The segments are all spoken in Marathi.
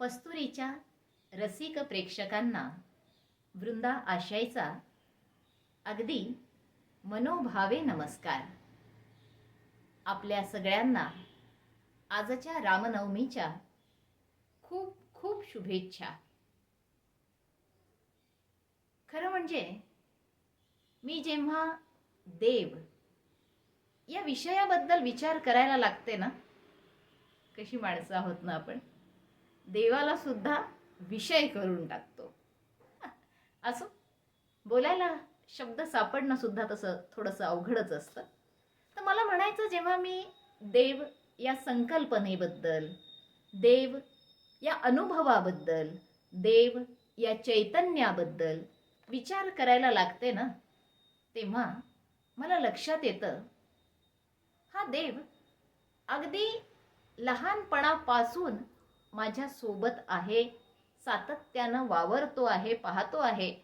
कस्तुरीच्या रसिक प्रेक्षकांना वृंदा आशयचा अगदी मनोभावे नमस्कार. आपल्या सगळ्यांना आजच्या रामनवमीच्या खूप खूप शुभेच्छा. खरं म्हणजे मी जेव्हा देव या विषयाबद्दल विचार करायला लागते ना, कशी माणसं आहोत ना आपण, देवाला सुद्धा विषय करून टाकतो. असं बोलायला शब्द सापडणं सुद्धा तसं थोडंसं अवघडच असतं. तर मला म्हणायचं, जेव्हा मी देव या संकल्पनेबद्दल, देव या अनुभवाबद्दल, देव या चैतन्याबद्दल विचार करायला लागते ना, तेव्हा मला लक्षात येतं, हा देव अगदी लहानपणापासून माझ्या सोबत आहे, सातत्यानं वावरतो आहे, पाहतो आहे.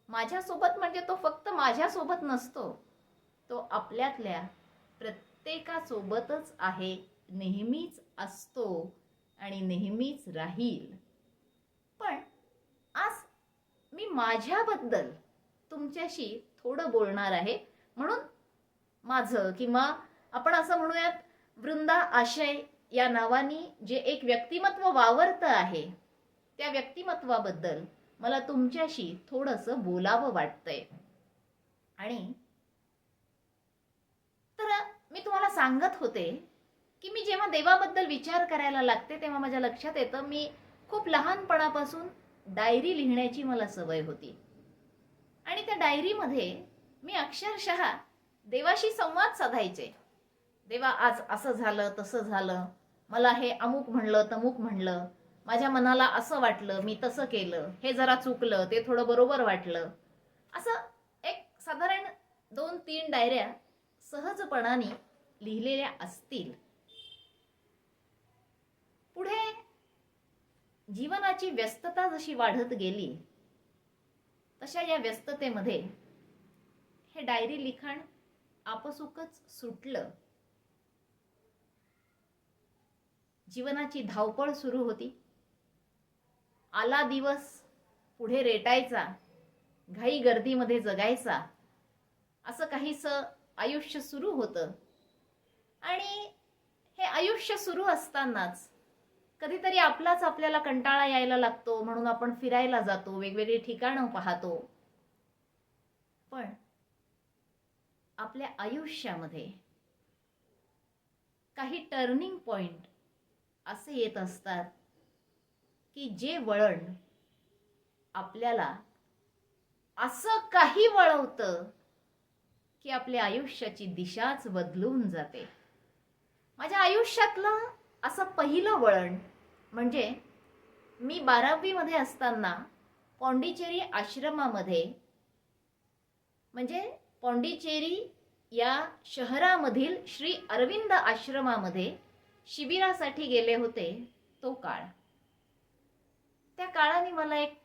माझ्यासोबत म्हणजे तो फक्त माझ्यासोबत नसतो, तो आपल्यातल्या प्रत्येकासोबतच आहे, नेहमीच असतो आणि नेहमीच राहील. पण आज मी माझ्याबद्दल तुमच्याशी थोडं बोलणार आहे. म्हणून माझं, किंवा आपण असं म्हणूयात, वृंदा आशय या नावानी जे एक व्यक्तिमत्व वावरतं आहे, त्या व्यक्तिमत्वाबद्दल मला तुमच्याशी थोडंसं बोलावं वाटतंय. आणि तर मी तुम्हाला सांगत होते की मी जेव्हा देवाबद्दल विचार करायला लागते तेव्हा माझ्या लक्षात येतं, मी खूप लहानपणापासून डायरी लिहिण्याची मला सवय होती. आणि त्या डायरीमध्ये मी अक्षरशः देवाशी संवाद साधायचे. देवा, आज असं झालं, तसं झालं, मला हे अमुक म्हणलं, तमुक म्हणलं, माझ्या मनाला असं वाटलं, मी तसं केलं, हे जरा चुकलं, ते थोडं बरोबर वाटलं. असं एक साधारण 2-3 डायऱ्या सहजपणाने लिहिलेल्या असतील. पुढे जीवनाची व्यस्तता जशी वाढत गेली, तशा या व्यस्ततेमध्ये हे डायरी लिखाण आपसुकच सुटलं. जीवनाची धावपळ सुरू होती. आला दिवस पुढे रेटायचा, घाई गर्दीमध्ये जगायचा, असं काहीसं आयुष्य सुरू होतं. आणि हे आयुष्य सुरू असतानाच कधीतरी आपल्याला कंटाळा यायला लागतो, म्हणून आपण फिरायला जातो, वेगवेगळी ठिकाणं पाहतो. पण आपल्या आयुष्यामध्ये काही टर्निंग पॉइंट असे येत असतात की जे वळण आपल्याला असं काही वळवतं की आपल्या आयुष्याची दिशाच बदलून जाते. माझ्या आयुष्यातलं असं पहिलं वळण म्हणजे मी 12वी मध्ये असताना पॉंडिचेरी आश्रमामध्ये, म्हणजे पॉंडिचेरी या शहरामधील श्री अरविंद आश्रमामध्ये शिबिरासाठी गेले होते. तो काळ, त्या काळाने मला एक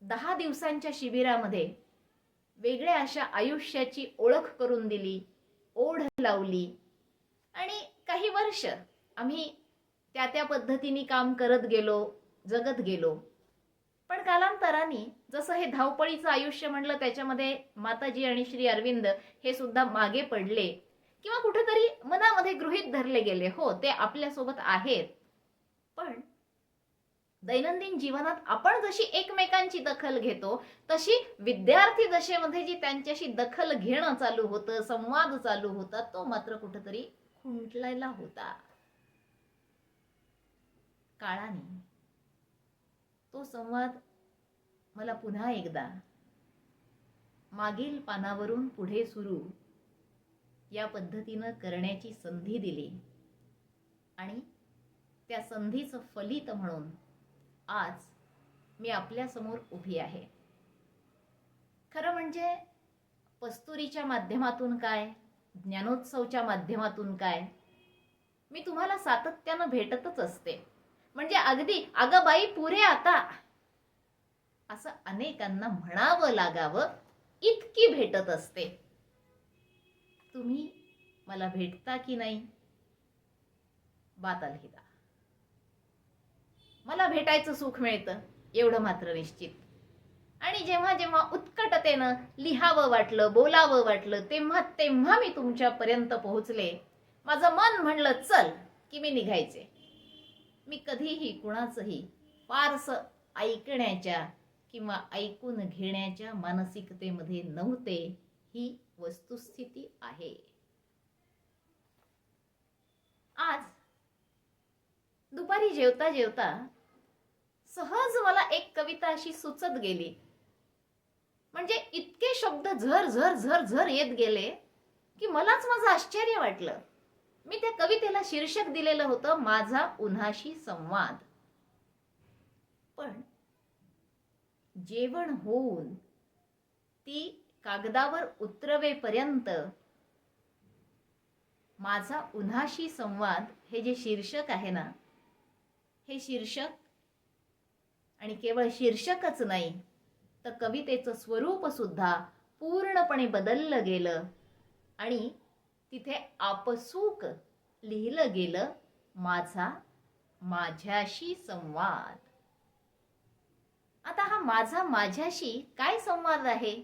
10 दिवसांच्या शिबिरामध्ये वेगळ्या अशा आयुष्याची ओळख करून दिली, ओढ लावली. आणि काही वर्ष आम्ही त्या पद्धतीने काम करत गेलो, जगत गेलो. पण कालांतराने जसं हे धावपळीचं आयुष्य म्हणलं, त्याच्यामध्ये माताजी आणि श्री अरविंद हे सुद्धा मागे पडले, किंवा कुठेतरी मनामध्ये गृहीत धरले गेले. हो, ते आपल्यासोबत आहेत. पण दैनंदिन जीवनात आपण जशी एकमेकांची दखल घेतो, तशी विद्यार्थी दशेमध्ये जी त्यांच्याशी दखल घेणं चालू होतं, संवाद चालू होता, तो मात्र कुठेतरी खुंटलेला होता. काळाने तो संवाद मला पुन्हा एकदा मागील पानावरून पुढे सुरू या पद्धतीनं करण्याची संधी दिली. आणि त्या संधीचं फलित म्हणून आज मी आपल्या समोर उभी आहे. खरं म्हणजे कस्तुरीच्या माध्यमातून काय, ज्ञानोत्सवच्या माध्यमातून काय, मी तुम्हाला सातत्यानं भेटतच असते. म्हणजे अगदी अगं बाई पुरे आता असं अनेकांना म्हणावं लागावं इतकी भेटत असते. तुम्ही मला भेटता की नाही, बात अलविदा. मला भेटायचं सुख मिळतं एवढं मात्र निश्चित. आणि जेव्हा जेव्हा उत्कटतेनं लिहावं वाटलं, बोलावं वाटलं, तेव्हा तेव्हा मी तुमच्यापर्यंत पोहोचले. माझं मन म्हणलं चल की मी निघायचे. मी कधीही कुणाचंही फारसं ऐकण्याच्या किंवा ऐकून घेण्याच्या मानसिकतेमध्ये नव्हते. ही वस्तुस्थिती आहे. आज दुपारी जेवता जेवता सहज मला एक कविता अशी सुचत गेली. म्हणजे इतके शब्द झर झर झर झर येत गेले की मलाच माझं आश्चर्य वाटलं. मी त्या कवितेला शीर्षक दिलेलं होतं माझा उन्हाशी संवाद. पण जेवण होऊन ती कागदावर उतरवेपर्यंत माझा उन्हाशी संवाद हे जे शीर्षक आहे ना, हे शीर्षक आणि केवळ शीर्षकच नाही तर कवितेचं स्वरूप सुद्धा पूर्णपणे बदललं गेलं आणि तिथे आपसूक लिहिलं गेलं माझा माझ्याशी संवाद. आता हा माझा माझ्याशी काय संवाद आहे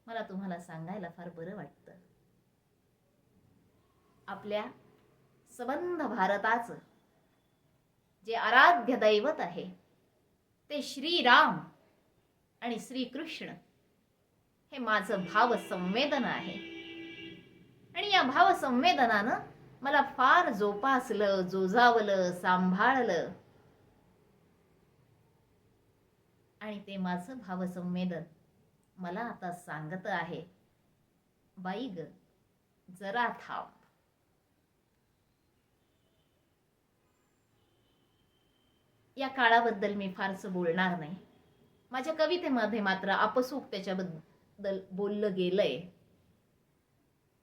मला तुम्हाला सांगायला फार बरं वाटतं. आपल्या सबंध भारताचं जे आराध्य दैवत आहे ते श्रीराम आणि श्रीकृष्ण हे माझं भाव संवेदन आहे. आणि या भाव संवेदनानं मला फार जोपासलं, जोजावलं, सांभाळलं. आणि ते माझं भाव संवेदन मला आता सांगत आहे, बाई ग जरा थांब. या काळाबद्दल मी फारसं बोलणार नाही. माझ्या कवितेमध्ये मात्र आपसूक त्याच्याबद्दल बोललं गेलंय.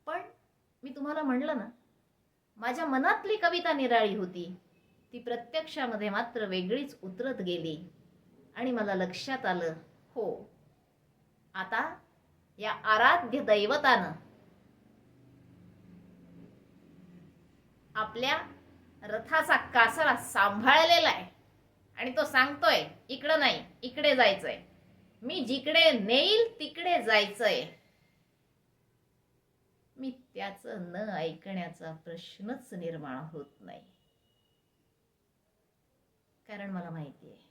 पण मी तुम्हाला म्हणलं ना, माझ्या मनातली कविता निराळी होती, ती प्रत्यक्षामध्ये मात्र वेगळीच उतरत गेली. आणि मला लक्षात आलं, हो आता या आराध्य दैवतानं आपल्या रथाचा कासरा सांभाळलेला आहे आणि तो सांगतोय इकडं नाही इकडे जायचंय, मी जिकडे नेईल तिकडे जायचंय. मी त्याचं न ऐकण्याचा प्रश्नच निर्माण होत नाही. कारण मला माहिती आहे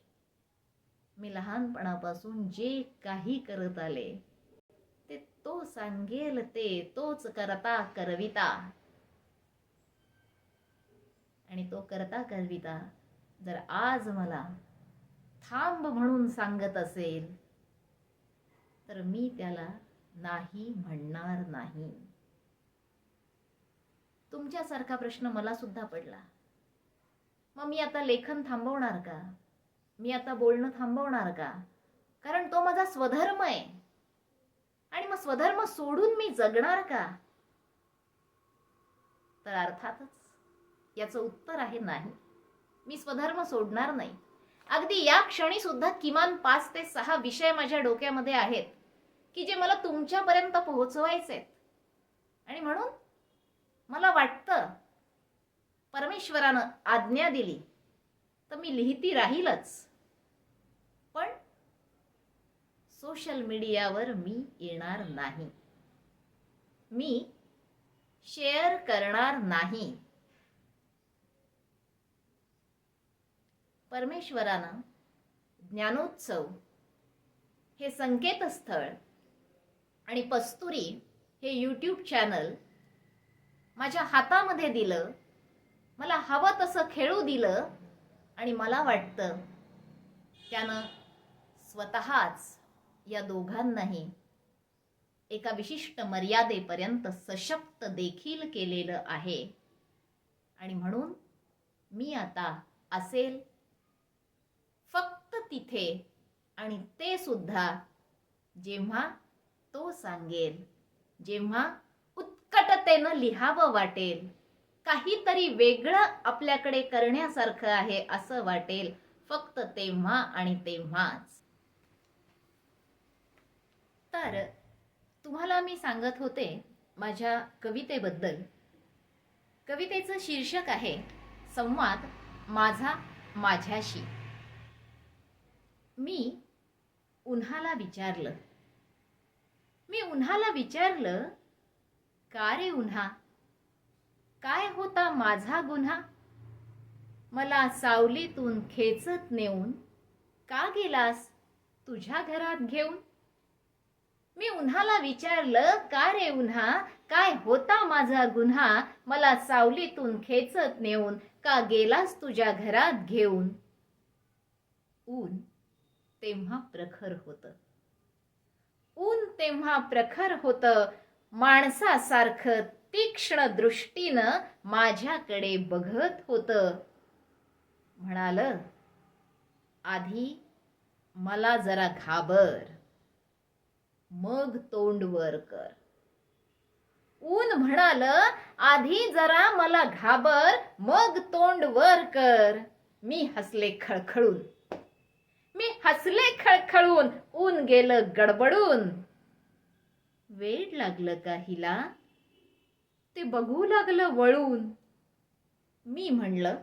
मी लहानपणापासून जे काही करत आले ते तो सांगेल ते तोच करता करविता. आणि तो करता करविता जर आज मला थांब म्हणून सांगत असेल तर मी त्याला नाही म्हणणार नाही. तुमच्यासारखा प्रश्न मला सुद्धा पडला. मग मी आता लेखन थांबवणार का? मी आता बोलणं थांबवणार का? कारण तो माझा स्वधर्म आहे. आणि मग स्वधर्म सोडून मी जगणार का? तर अर्थातच याचं उत्तर आहे नाही. मी स्वधर्म सोडणार नाही. अगदी या क्षणी सुद्धा किमान 5 ते 6 विषय माझ्या डोक्यामध्ये आहेत की जे मला तुमच्यापर्यंत पोहोचवायचे. आणि म्हणून मला वाटतं परमेश्वरानं आज्ञा दिली तर मी लिहिती राहीलच. पण सोशल मीडियावर मी येणार नाही, मी शेअर करणार नाही. परमेश्वरानं ज्ञानोत्सव हे संकेतस्थळ आणि पस्तुरी हे यूट्यूब चॅनल माझ्या हातामध्ये दिलं, मला हवं तसं खेळू दिलं. आणि मला वाटतं त्यानं स्वतःच या दोघांनाही एका विशिष्ट मर्यादेपर्यंत सशक्त देखील केलेलं आहे. आणि म्हणून मी आता असेल फक्त तिथे, आणि ते सुद्धा जेव्हा तो सांगेल, जेव्हा उत्कटतेनं लिहावं वाटेल, काहीतरी वेगळं आपल्याकडे करण्यासारखं आहे असं वाटेल, फक्त तेव्हा आणि तेव्हाच. तर तुम्हाला मी सांगत होते माझ्या कवितेबद्दल. कवितेचं शीर्षक आहे संवाद माझा माझ्याशी. मी उन्हाला विचारलं, का रे उन्हा, काय होता माझा गुन्हा? मला सावलीतून खेचत नेऊन का गेलास तुझ्या घरात घेऊन? मी उन्हाला विचारलं, का रे उन्हा, काय होता माझा गुन्हा? मला सावलीतून खेचत नेऊन का गेलास तुझ्या घरात घेऊन? ऊन तेव्हा प्रखर होतं, माणसासारखं तीक्ष्ण दृष्टीनं माझ्याकडे बघत होतं. म्हणालं, आधी मला जरा घाबर, मग तोंड वर कर. ऊन म्हणालं, आधी जरा मला घाबर, मग तोंड वर कर. मी हसले खळखळून, ऊन गेलं गडबडून. वेड लागलं का हिला, ते बघू लागलं वळून. मी म्हणलं,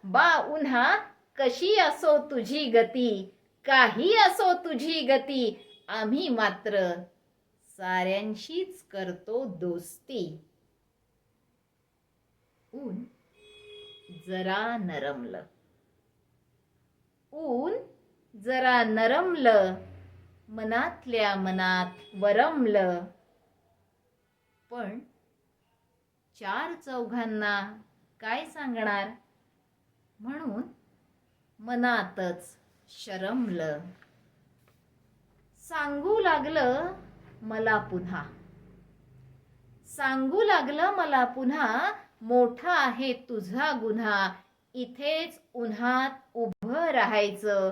बा उन्हा, कशी असो तुझी गती, काही असो तुझी गती, आम्ही मात्र साऱ्यांशीच करतो दोस्ती. ऊन जरा नरमलं, मनातल्या मनात वरमलं. पण चार चौघांना काय सांगणार, म्हणून मनातच शरमलं. सांगू लागलं मला पुन्हा, मोठा आहे तुझा गुन्हा. इथेच उन्हात उभं राहायचं,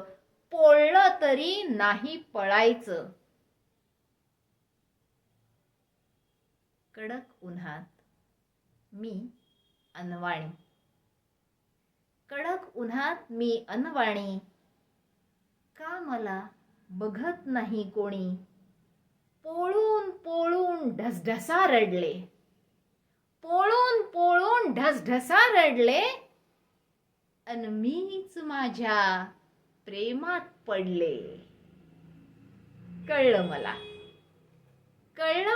पोळलं तरी नाही पळायचं. कडक उन्हात मी अनवाणी, का मला बघत नाही कोणी? पोळून ढसढसा रडले, अन मीच माझ्या प्रेमात पडले. कळलं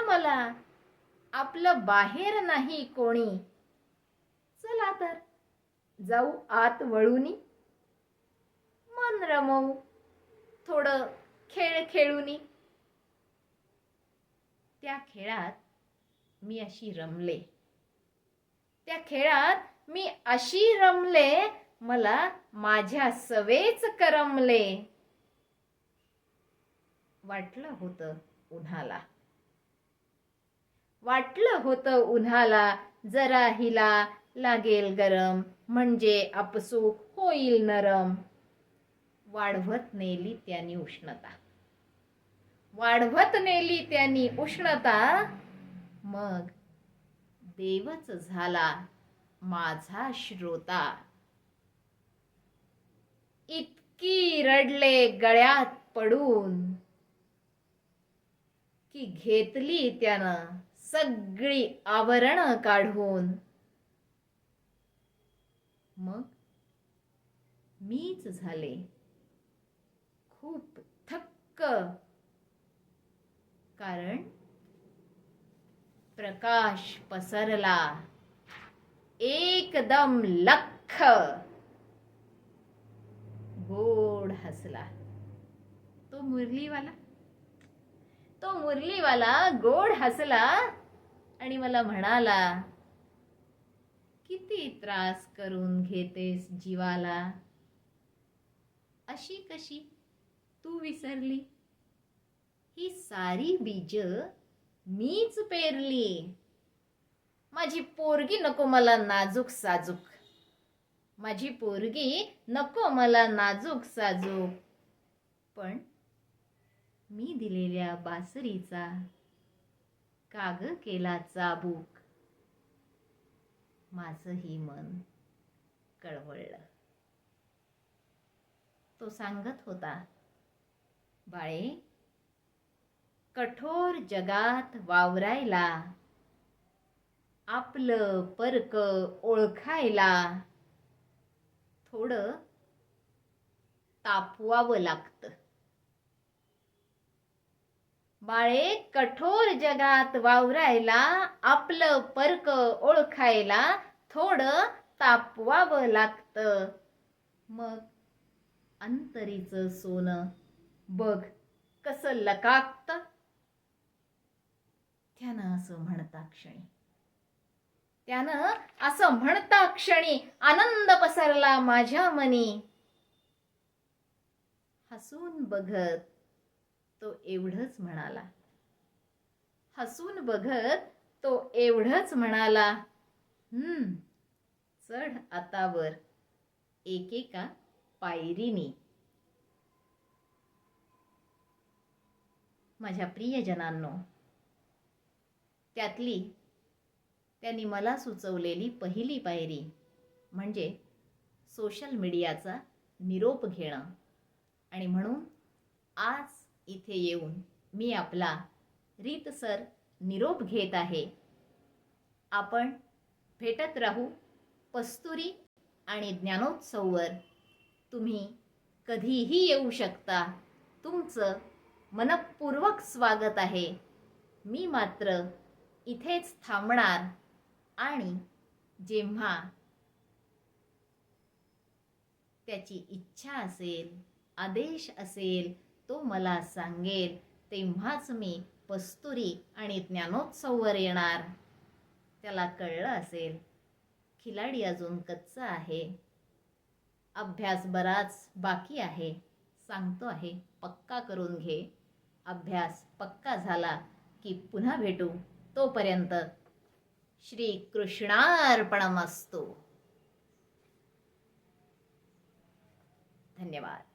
मला आपलं बाहेर नाही कोणी. चला तर जाऊ आत वळूनी, मन रमवू थोडं खेळ खेळूनी. त्या खेळात मी अशी रमले, मला माझ्या सवेच करमले. वाटलं होतं उन्हाला, जरा हिला लागेल गरम, म्हणजे आपसूक होईल नरम. वाढवत नेली त्यांनी उष्णता, मग देवच झाला माझा श्रोता. इतकी रडले गळ्यात पडून, की घेतली त्यानं सगळी आवरण काढून. मग मीच झाले खूप थक्क, कारण प्रकाश पसरला एकदम लख्ख. गोड हसला तो मुरलीवाला गोड हसला आणि मला म्हणाला, किती त्रास करून घेतेस जीवाला, अशी कशी तू विसरली? ही सारी बीज मीच पेरली. माझी पोरगी नको मला नाजूक साजूक, पण मी दिलेल्या बासरीचा काग केला चाबूक. माझंही मन कळवळलं. तो सांगत होता, बाळे, कठोर जगात वावरायला आपलं परक ओळखायला थोडं तापवावं लागतं. बाळे, कठोर जगात वावरायला आपलं परक ओळखायला थोडं तापवावं लागतं. मग अंतरीचं सोनं बघ कसं लकाकतं. त्यानं असं म्हणता क्षणी आनंद पसरला माझ्या मनी. हसून बघत तो एवढंच म्हणाला. चढ आता वर एकेका पायरीनी. माझ्या प्रियजनांनो, त्यातली त्यांनी मला सुचवलेली पहिली पायरी म्हणजे सोशल मीडियाचा निरोप घेणं. आणि म्हणून आज इथे येऊन मी आपला रीतसर निरोप घेत आहे. आपण भेटत राहू पस्तुरी आणि ज्ञानोत्सववर. तुम्ही कधीही येऊ शकता. तुमचं मनपूर्वक स्वागत आहे. मी मात्र इथेच थांबणार आणि जेव्हा त्याची इच्छा असेल, आदेश असेल, तो मला सांगेल तेव्हाच मी पस्तुरी आणि ज्ञानोत्सववर येणार. त्याला कळलं असेल, खिलाडी अजून कच्चा आहे, अभ्यास बराच बाकी आहे. सांगतो आहे, पक्का करून घे. अभ्यास पक्का झाला की पुन्हा भेटू. तोपर्यंत श्री कृष्णार्पणमस्तु. धन्यवाद.